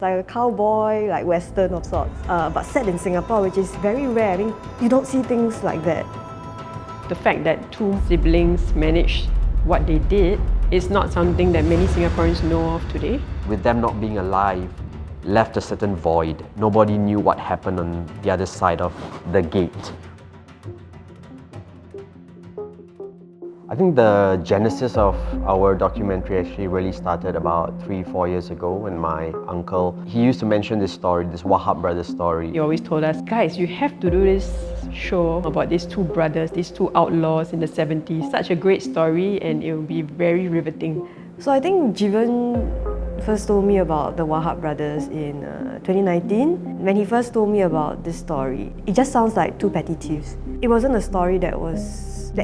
Like a cowboy, like Western of sorts, but set in Singapore, which is very rare. I mean, you don't see things like that. The fact that two siblings managed what they did is not something that many Singaporeans know of today. With them not being alive, left a certain void. Nobody knew what happened on the other side of the gate. I think the genesis of our documentary actually really started about 3-4 years ago when my uncle, he used to mention this story, this Wahab brothers story. He always told us, guys, you have to do this show about these two brothers, these two outlaws in the 70s. Such a great story and it will be very riveting. So I think Jivan first told me about the Wahab brothers in 2019. When he first told me about this story, it just sounds like two petty thieves. It wasn't a story that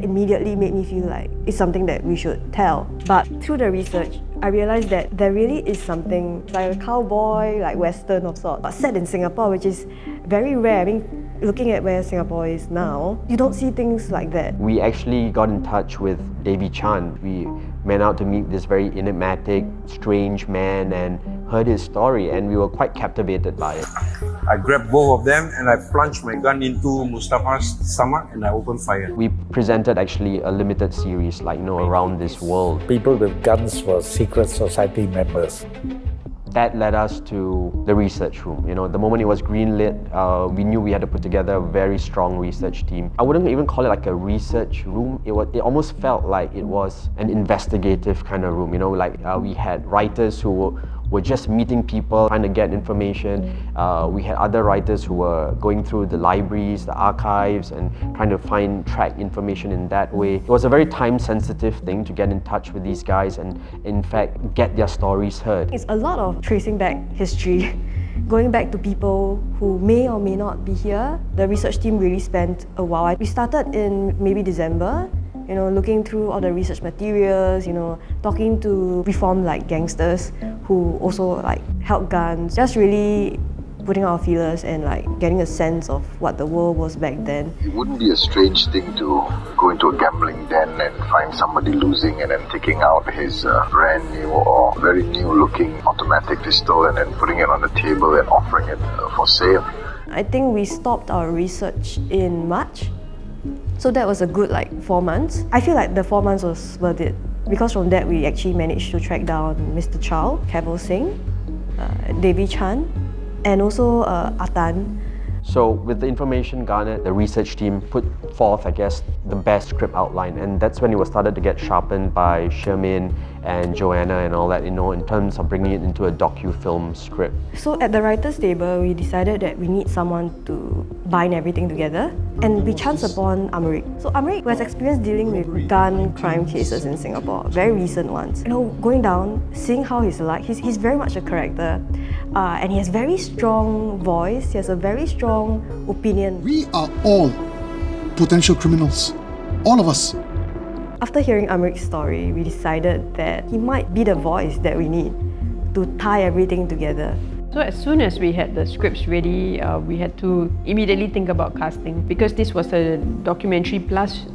immediately made me feel like it's something that we should tell. But through the research, I realized that there really is something like a cowboy, like Western of sorts, but set in Singapore, which is very rare. I mean, looking at where Singapore is now, you don't see things like that. We actually got in touch with Davy Chan. We went out to meet this very enigmatic, strange man and heard his story, and we were quite captivated by it. I grabbed both of them and I plunged my gun into Mustafa's stomach and I opened fire. We presented actually a limited series, like, around this world. People with guns were secret society members. That led us to the research room. The moment it was greenlit, we knew we had to put together a very strong research team. I wouldn't even call it like a research room. It almost felt like it was an investigative kind of room. We had writers who were just meeting people, trying to get information. We had other writers who were going through the libraries, the archives, and trying to track information in that way. It was a very time-sensitive thing to get in touch with these guys and, in fact, get their stories heard. It's a lot of tracing back history, going back to people who may or may not be here. The research team really spent a while. We started in maybe December, looking through all the research materials, talking to reformed gangsters who also held guns, just really putting out feelers and getting a sense of what the world was back then. It wouldn't be a strange thing to go into a gambling den and find somebody losing and then taking out his brand new or very new looking automatic pistol and then putting it on the table and offering it for sale. I think we stopped our research in March. So that was a good 4 months. I feel like the 4 months was worth it because from that we actually managed to track down Mr. Chow, Kevil Singh, Davy Chan, and also Atan. So with the information garnered, the research team put forth, I guess, the best script outline, and that's when it was started to get sharpened by Shermin and Joanna and all that, in terms of bringing it into a docu-film script. So at the writer's table, we decided that we need someone to bind everything together, and we chanced upon Amrik. So Amrik has experience dealing with gun crime cases in Singapore, very recent ones. Going down, seeing how he's like, he's very much a character, and he has very strong voice, he has a very strong opinion. We are all potential criminals, all of us. After hearing Amrik's story, we decided that he might be the voice that we need to tie everything together. So as soon as we had the scripts ready, we had to immediately think about casting. Because this was a documentary plus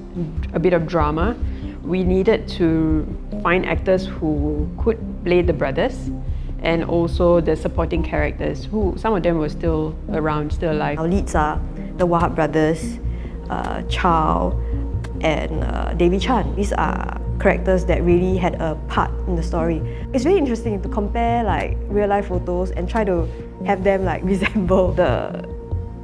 a bit of drama, we needed to find actors who could play the brothers and also the supporting characters, who some of them were still around, still alive. Our leads are the Wahab brothers, Chow, and Davy Chan. These are characters that really had a part in the story. It's really interesting to compare real life photos and try to have them resemble the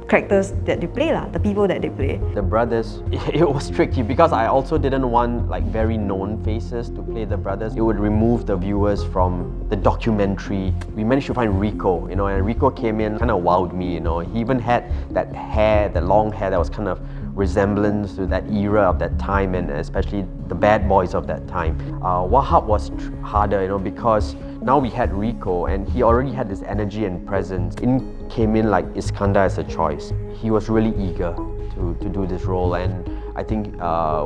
characters that they play, the people that they play. The brothers, it was tricky because I also didn't want very known faces to play the brothers. It would remove the viewers from the documentary. We managed to find Rico, and Rico came in, kind of wowed me, He even had that hair, that long hair that was kind of resemblance to that era of that time, and especially the bad boys of that time. Wahab was harder, because now we had Rico and he already had this energy and presence. In came in Iskandar as a choice. He was really eager to do this role, and I think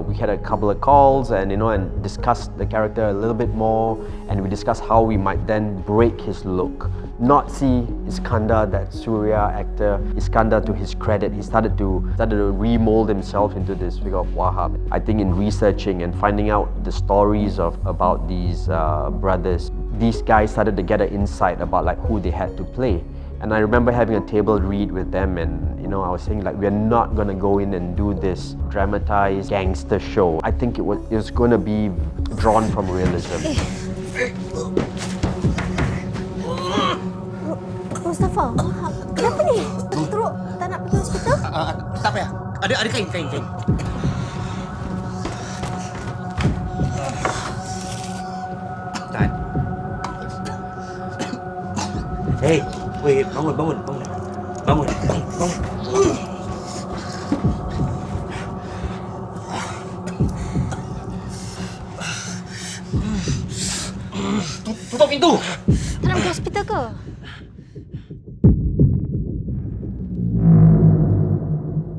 we had a couple of calls and and discussed the character a little bit more, and we discussed how we might then break his look. Not see Iskandar, that Surya actor, Iskandar to his credit, he started to remold himself into this figure of Wahab. I think in researching and finding out the stories about these brothers, these guys started to get an insight about like who they had to play. And I remember having a table read with them, and I was saying like, we're not gonna go in and do this dramatized gangster show. I think it was gonna be drawn from realism. Mustafa, kenapa ni? Teruk, tak nak pergi hospital? Tak payah. Ada kain. Tahan. Hey, wait, bangun. Tutup pintu! Tak nak pergi hospital ke?